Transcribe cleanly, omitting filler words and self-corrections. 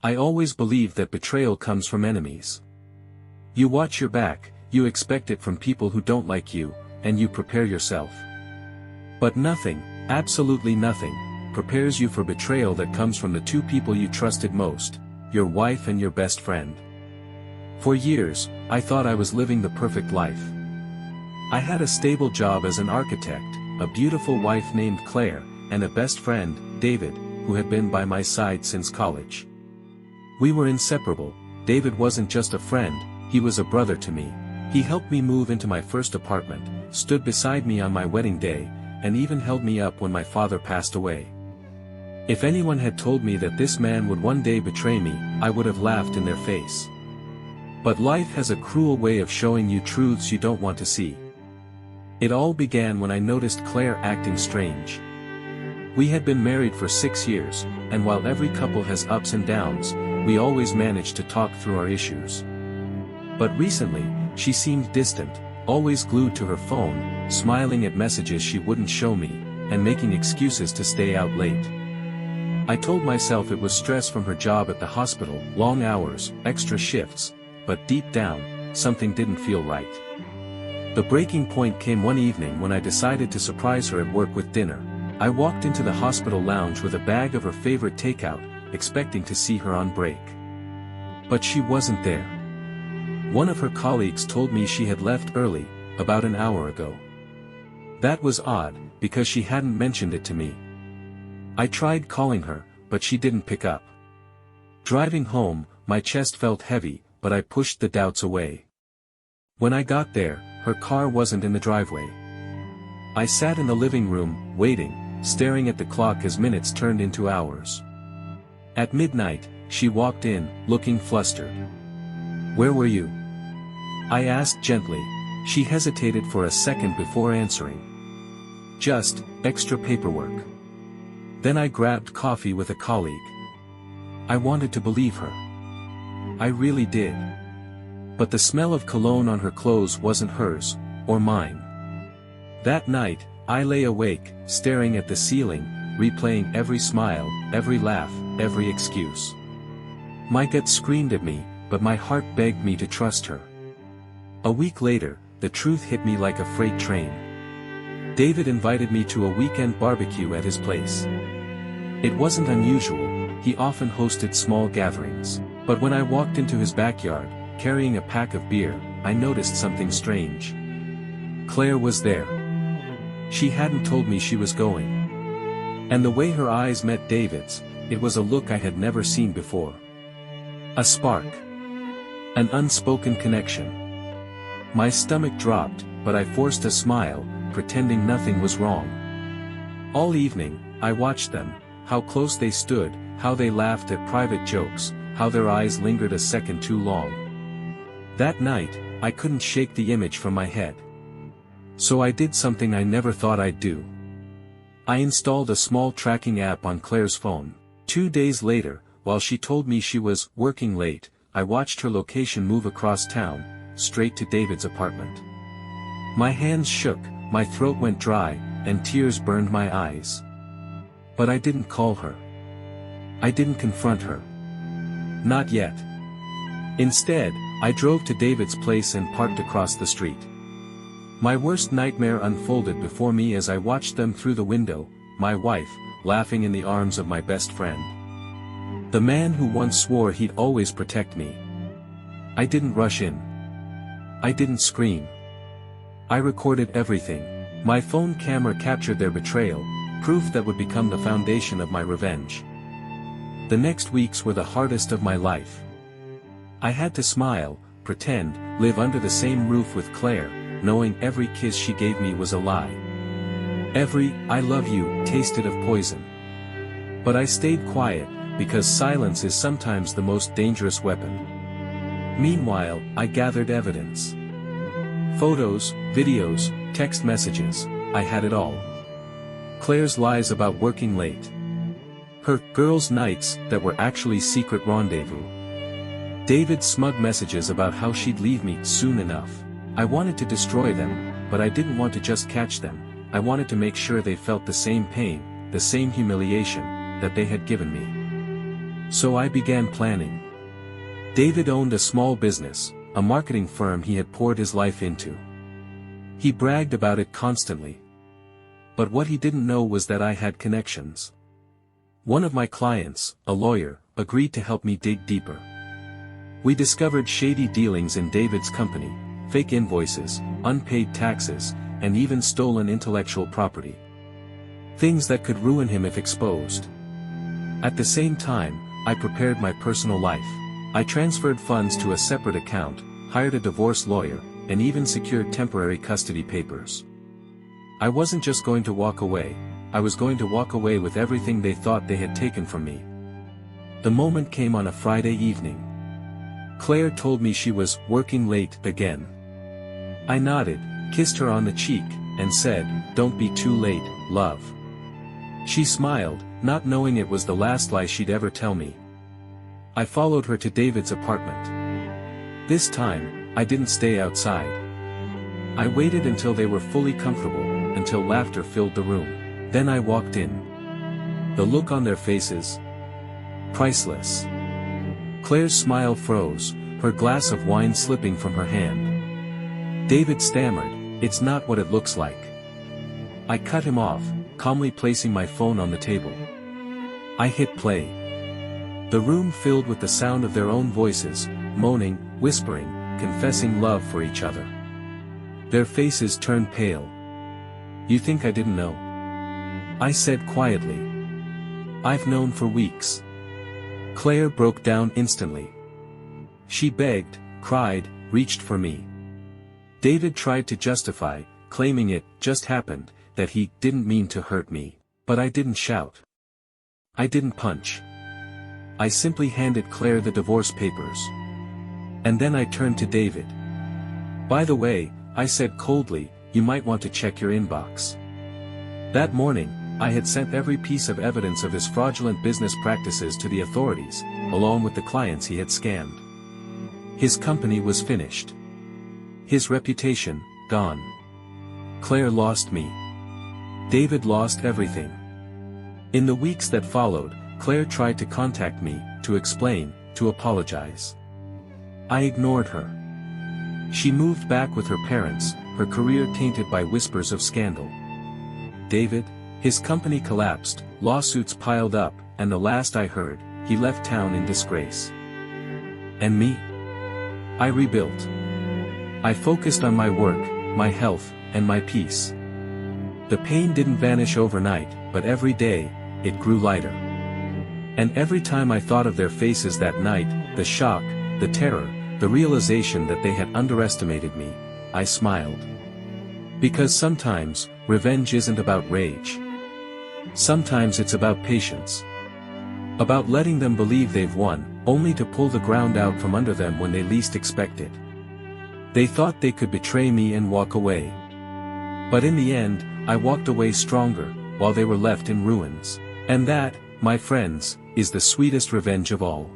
I always believed that betrayal comes from enemies. You watch your back, you expect it from people who don't like you, and you prepare yourself. But nothing, absolutely nothing, prepares you for betrayal that comes from the two people you trusted most, your wife and your best friend. For years, I thought I was living the perfect life. I had a stable job as an architect, a beautiful wife named Claire, and a best friend, David, who had been by my side since college. We were inseparable. David wasn't just a friend, he was a brother to me. He helped me move into my first apartment, stood beside me on my wedding day, and even held me up when my father passed away. If anyone had told me that this man would one day betray me, I would have laughed in their face. But life has a cruel way of showing you truths you don't want to see. It all began when I noticed Claire acting strange. We had been married for 6 years, and while every couple has ups and downs, we always managed to talk through our issues. But recently, she seemed distant, always glued to her phone, smiling at messages she wouldn't show me, and making excuses to stay out late. I told myself it was stress from her job at the hospital, long hours, extra shifts, but deep down, something didn't feel right. The breaking point came one evening when I decided to surprise her at work with dinner. I walked into the hospital lounge with a bag of her favorite takeout, expecting to see her on break. But she wasn't there. One of her colleagues told me she had left early, about an hour ago. That was odd, because she hadn't mentioned it to me. I tried calling her, but she didn't pick up. Driving home, my chest felt heavy, but I pushed the doubts away. When I got there, her car wasn't in the driveway. I sat in the living room, waiting, staring at the clock as minutes turned into hours. At midnight, she walked in, looking flustered. "Where were you?" I asked gently. She hesitated for a second before answering. "Just, extra paperwork." Then I grabbed coffee with a colleague. I wanted to believe her. I really did. But the smell of cologne on her clothes wasn't hers, or mine. That night, I lay awake, staring at the ceiling, replaying every smile, every laugh, every excuse. My gut screamed at me, but my heart begged me to trust her. A week later, the truth hit me like a freight train. David invited me to a weekend barbecue at his place. It wasn't unusual, he often hosted small gatherings. But when I walked into his backyard, carrying a pack of beer, I noticed something strange. Claire was there. She hadn't told me she was going. And the way her eyes met David's, it was a look I had never seen before. A spark. An unspoken connection. My stomach dropped, but I forced a smile, pretending nothing was wrong. All evening, I watched them, how close they stood, how they laughed at private jokes, how their eyes lingered a second too long. That night, I couldn't shake the image from my head. So I did something I never thought I'd do. I installed a small tracking app on Claire's phone. 2 days later, while she told me she was working late, I watched her location move across town, straight to David's apartment. My hands shook, my throat went dry, and tears burned my eyes. But I didn't call her. I didn't confront her. Not yet. Instead, I drove to David's place and parked across the street. My worst nightmare unfolded before me as I watched them through the window, my wife, laughing in the arms of my best friend. The man who once swore he'd always protect me. I didn't rush in. I didn't scream. I recorded everything. My phone camera captured their betrayal, proof that would become the foundation of my revenge. The next weeks were the hardest of my life. I had to smile, pretend, live under the same roof with Claire, knowing every kiss she gave me was a lie. Every "I love you" tasted of poison. But I stayed quiet, because silence is sometimes the most dangerous weapon. Meanwhile, I gathered evidence. Photos, videos, text messages, I had it all. Claire's lies about working late. Her girls' nights that were actually secret rendezvous. David's smug messages about how she'd leave me soon enough. I wanted to destroy them, but I didn't want to just catch them. I wanted to make sure they felt the same pain, the same humiliation, that they had given me. So I began planning. David owned a small business, a marketing firm he had poured his life into. He bragged about it constantly. But what he didn't know was that I had connections. One of my clients, a lawyer, agreed to help me dig deeper. We discovered shady dealings in David's company, fake invoices, unpaid taxes, and even stolen intellectual property. Things that could ruin him if exposed. At the same time, I prepared my personal life. I transferred funds to a separate account, hired a divorce lawyer, and even secured temporary custody papers. I wasn't just going to walk away, I was going to walk away with everything they thought they had taken from me. The moment came on a Friday evening. Claire told me she was working late again. I nodded, kissed her on the cheek, and said, "Don't be too late, love." She smiled, not knowing it was the last lie she'd ever tell me. I followed her to David's apartment. This time, I didn't stay outside. I waited until they were fully comfortable, until laughter filled the room. Then I walked in. The look on their faces. Priceless. Claire's smile froze, her glass of wine slipping from her hand. David stammered, "It's not what it looks like." I cut him off, calmly placing my phone on the table. I hit play. The room filled with the sound of their own voices, moaning, whispering, confessing love for each other. Their faces turned pale. "You think I didn't know?" I said quietly. "I've known for weeks." Claire broke down instantly. She begged, cried, reached for me. David tried to justify, claiming it just happened, that he didn't mean to hurt me. But I didn't shout. I didn't punch. I simply handed Claire the divorce papers. And then I turned to David. "By the way," I said coldly, "you might want to check your inbox." That morning, I had sent every piece of evidence of his fraudulent business practices to the authorities, along with the clients he had scammed. His company was finished. His reputation, gone. Claire lost me. David lost everything. In the weeks that followed, Claire tried to contact me, to explain, to apologize. I ignored her. She moved back with her parents, her career tainted by whispers of scandal. David? His company collapsed, lawsuits piled up, and the last I heard, he left town in disgrace. And me? I rebuilt. I focused on my work, my health, and my peace. The pain didn't vanish overnight, but every day, it grew lighter. And every time I thought of their faces that night, the shock, the terror, the realization that they had underestimated me, I smiled. Because sometimes, revenge isn't about rage. Sometimes it's about patience. About letting them believe they've won, only to pull the ground out from under them when they least expect it. They thought they could betray me and walk away. But in the end, I walked away stronger, while they were left in ruins. And that, my friends, is the sweetest revenge of all.